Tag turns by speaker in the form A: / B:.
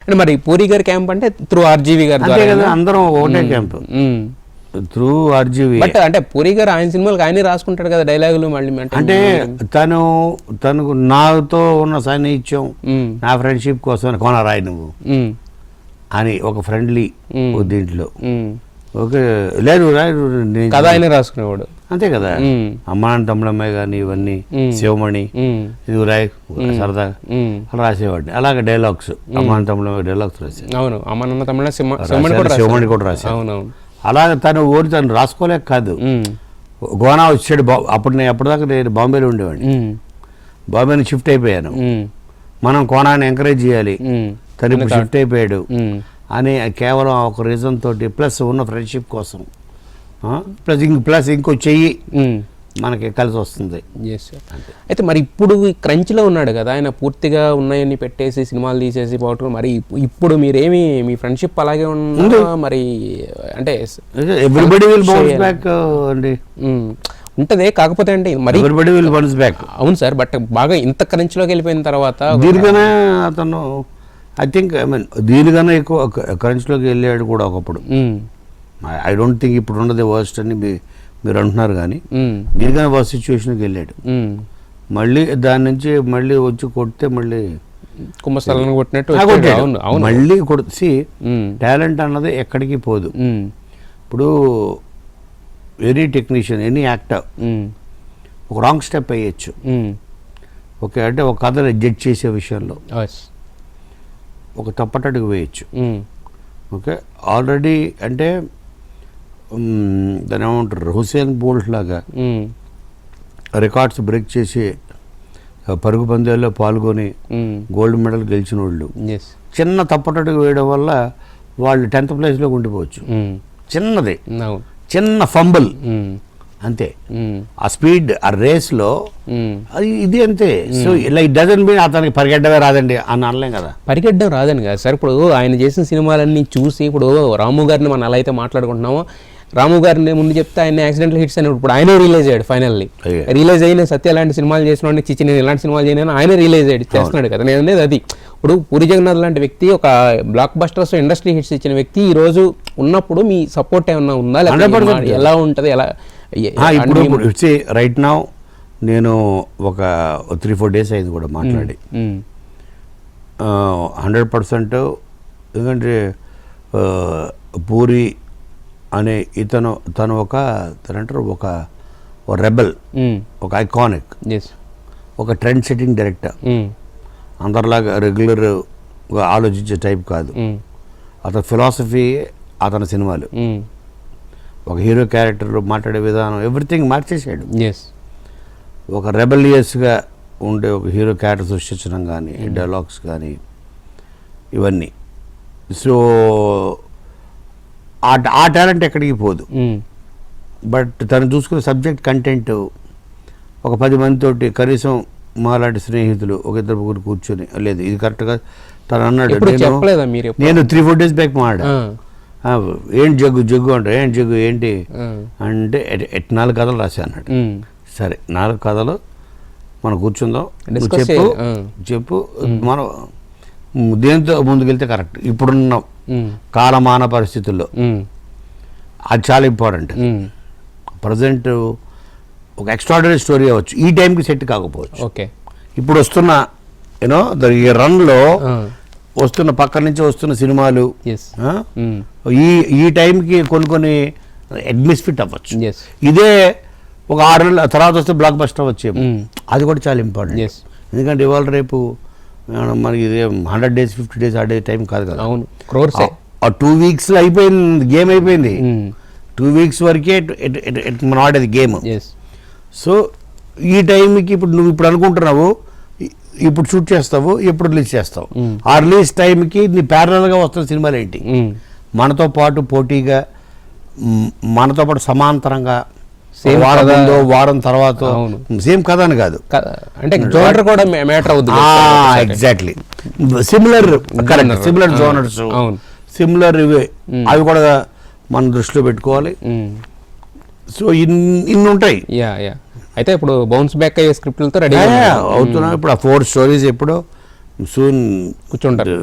A: అంటే మరి పూరి గారి క్యాంప్ అంటే త్రూ ఆర్జీవి గారు
B: అంతే కదా, అందరం ఒకటే క్యాంప్ త్రూ ఆర్జీవి.
A: బట్ అంటే పూరి గారు ఆయన సినిమాలకు ఆయనే రాసుకుంటాడు కదా డైలాగులు మళ్ళీ
B: అంటే తనకు నాతో ఉన్న సాన్నిహిత్యం, నా ఫ్రెండ్షిప్ కోసం కొనరాయి నువ్వు అని ఒక ఫ్రెండ్లీ దీంట్లో ఓకే లేదు
A: కథ ఆయనే రాసుకునేవాడు
B: అంతే కదా. అమ్మా తమ్ముడమ్మాయి కానీ ఇవన్నీ శివమణి ఇది రాయ్ సరదా అలా రాసేవాడిని. అలాగే డైలాగ్స్ అమ్మా తమ్ముడమ్మాయి డైలాగ్స్ రాసే.
A: అవును అమ్మ తమ్ముడు
B: శివమణి కూడా రాసే. అలాగే తను రాసుకోలేక కాదు, గోనా వచ్చాడు. అప్పటిదాకా నేను బాంబేలో ఉండేవాడిని, బాంబేని షిఫ్ట్ అయిపోయాను. మనం కోనాన్ని ఎంకరేజ్ చేయాలి, తను ఇప్పుడు షిఫ్ట్ అయిపోయాడు అని కేవలం ఒక రీజన్ తోటి, ప్లస్ ఉన్న ఫ్రెండ్షిప్ కోసం, ప్లస్ ఇంకో చెయ్యి మనకి కలిసి వస్తుంది.
A: అయితే మరి ఇప్పుడు క్రంచ్లో ఉన్నాడు కదా ఆయన, పూర్తిగా ఉన్నాయని పెట్టేసి సినిమాలు తీసేసి పోవటం. మరి ఇప్పుడు మీరేమి మీ ఫ్రెండ్షిప్ అలాగే ఉందా మరి? అంటే
B: ఎవ్రీబడి విల్ బౌన్స్ బ్యాక్ అండి
A: ఉంటదే, కాకపోతే అంటే మరి
B: ఎవ్రీబడి విల్ బౌన్స్ బ్యాక్.
A: అవును సార్, బట్ బాగా ఇంత క్రంచ్లోకి వెళ్ళిపోయిన తర్వాత
B: దీనికనే అతను దీనికన్నా ఎక్కువ క్రంచ్లోకి వెళ్ళాడు కూడా ఒకప్పుడు. ఐ డోంట్ థింక్ ఇప్పుడు ఉన్నది వర్స్ట్ అని మీరు అంటున్నారు, కానీ దీనికన్నా వర్స్ట్ సిచ్యువేషన్కి వెళ్ళాడు. మళ్ళీ దాని నుంచి మళ్ళీ వచ్చి కొడితే మళ్ళీ
A: కుంభస్థలాన్ని కొట్టినట్టు
B: మళ్ళీ కొడిసి టాలెంట్ అన్నది ఎక్కడికి పోదు. ఇప్పుడు ఎనీ టెక్నీషియన్, ఎనీ యాక్టర్ ఒక రాంగ్ స్టెప్ వేయచ్చు. ఓకే, అంటే ఒక కథను జడ్జ్ చేసే విషయంలో ఒక తప్పటడుగు వేయచ్చు. ఓకే, ఆల్రెడీ అంటే దాని ఏమంటారు, హుసేన్ బోల్ట్ లాగా రికార్డ్స్ బ్రేక్ చేసి పరుగు పందాల్లో పాల్గొని గోల్డ్ మెడల్ గెలిచిన వాళ్ళు చిన్న తప్పటడుగు వేయడం వల్ల వాళ్ళు 10th ప్లేస్లోకి ఉండిపోవచ్చు. చిన్నది, చిన్న ఫంబుల్ అంతే. ఆ స్పీడ్, ఆ రేస్లో ఇది అంతే. సో ఇలా ఇట్ డజంట్ మీన్ అతనికి పరిగెట్టమే రాదండి అని అనలేం కదా.
A: పరిగెట్టడం రాదని కదా సార్. ఇప్పుడు ఆయన చేసిన సినిమాలన్నీ చూసి, ఇప్పుడు రాము గారిని మనం ఎలా అయితే మాట్లాడుకుంటున్నామో, రాము గారిని ముందు చెప్తే ఆయన యాక్సిడెంటల్ హిట్స్ అని ఇప్పుడు ఆయనే రిలీజ్ అయ్యాడు. ఫైనల్లీ రిలీజ్ అయిన సత్య ఎలాంటి సినిమాలు చేసిన వాడిని చిచ్చి నేను ఇలాంటి సినిమాలు చేయను ఆయనే రిలీజ్ అయ్యాడు చేస్తున్నాడు కదా. నేను అనేది అది. ఇప్పుడు పూరి జగన్నాథ్ లాంటి వ్యక్తి, ఒక బ్లాక్ బస్టర్స్ ఇండస్ట్రీ హిట్స్ ఇచ్చిన వ్యక్తి ఈ రోజు ఉన్నప్పుడు మీ సపోర్ట్ ఏమన్నా ఉందా? ఎలా ఉంటుంది? ఎలా
B: ఇప్పుడు రైట్ నౌ నేను ఒక 3-4 days అయింది కూడా మాట్లాడి 100%. ఎందుకంటే పూరి అనే తను ఒక రెబల్, ఒక ఐకానిక్, ఒక ట్రెండ్ సెట్టింగ్ డైరెక్టర్. అందరిలాగా రెగ్యులర్గా ఆలోచించే టైప్ కాదు. అతని ఫిలాసఫీ, అతని సినిమాలు, ఒక హీరో క్యారెక్టర్ మాట్లాడే విధానం, ఎవ్రీథింగ్ మార్చేసాడు. ఒక రెబలియస్గా ఉండే ఒక హీరో క్యారెక్టర్ సృష్టించడం కానీ, డైలాగ్స్ కానీ, ఇవన్నీ. సో ఆ టాలెంట్ ఎక్కడికి పోదు. బట్ తను చూసుకునే సబ్జెక్ట్ కంటెంట్ ఒక 10 మందితోటి, కనీసం మాలాంటి స్నేహితులు ఒక 2-3 కూర్చొని, లేదు ఇది కరెక్ట్గా తను అన్నాడు. నేను 3-4 days బ్యాక్ మాట్లాడా, ఏంటి జగ్గు అంటే ఏంటి జగ్గు ఏంటి అంటే 4 కథలు రాశా అన్నాడు. సరే 4 కథలు మనం కూర్చుందాం, చెప్పు మనం దేంతో ముందుకెళ్తే కరెక్ట్. ఇప్పుడున్న కాలమాన పరిస్థితుల్లో అది చాలా ఇంపార్టెంట్. ప్రజెంట్ ఒక ఎక్స్ట్రాడనరీ స్టోరీ అవ్వచ్చు, ఈ టైంకి సెట్ కాకపోవచ్చు. ఇప్పుడు వస్తున్న ఈ రన్లో వస్తున్న పక్క నుంచి వస్తున్న సినిమాలు ఈ టైంకి కొన్ని మిస్ఫిట్ అవ్వచ్చు. ఇదే ఒక 6 నెలల తర్వాత వస్తే బ్లాక్ బస్టర్ వచ్చేమో, అది కూడా చాలా ఇంపార్టెంట్. ఎందుకంటే ఇవాళ రేపు మనకి 100 days 50 days ఆడే టైం కాదు కదా. ఆ 2 weeks అయిపోయింది, గేమ్ అయిపోయింది. 2 weeks వరకే మనం ఆడేది గేమ్. సో ఈ టైంకి ఇప్పుడు నువ్వు అనుకుంటున్నావు, ఇప్పుడు షూట్ చేస్తావు, ఎప్పుడు రిలీజ్ చేస్తావు, ఆ రిలీజ్ టైంకి నీ ప్యారలల్గా వస్తున్న సినిమాలు ఏంటి, మనతో పాటు పోటీగా, మనతో పాటు సమాంతరంగా, వారం తర్వాత సేమ్ కథ అని కాదు, ఎగ్జాక్ట్లీ సిమిలర్ జోనర్స్, సిమిలర్ ఇవే, అవి కూడా మనం దృష్టిలో పెట్టుకోవాలి. సో ఇన్ని ఉంటాయి.
A: అయితే ఇప్పుడు బౌన్స్ బ్యాక్ అయ్యే స్క్రిప్ట్లతో రెడీ
B: అవుతున్నాం. ఇప్పుడు ఆ 4 stories ఎప్పుడో సూన్ కూర్చుంటారు.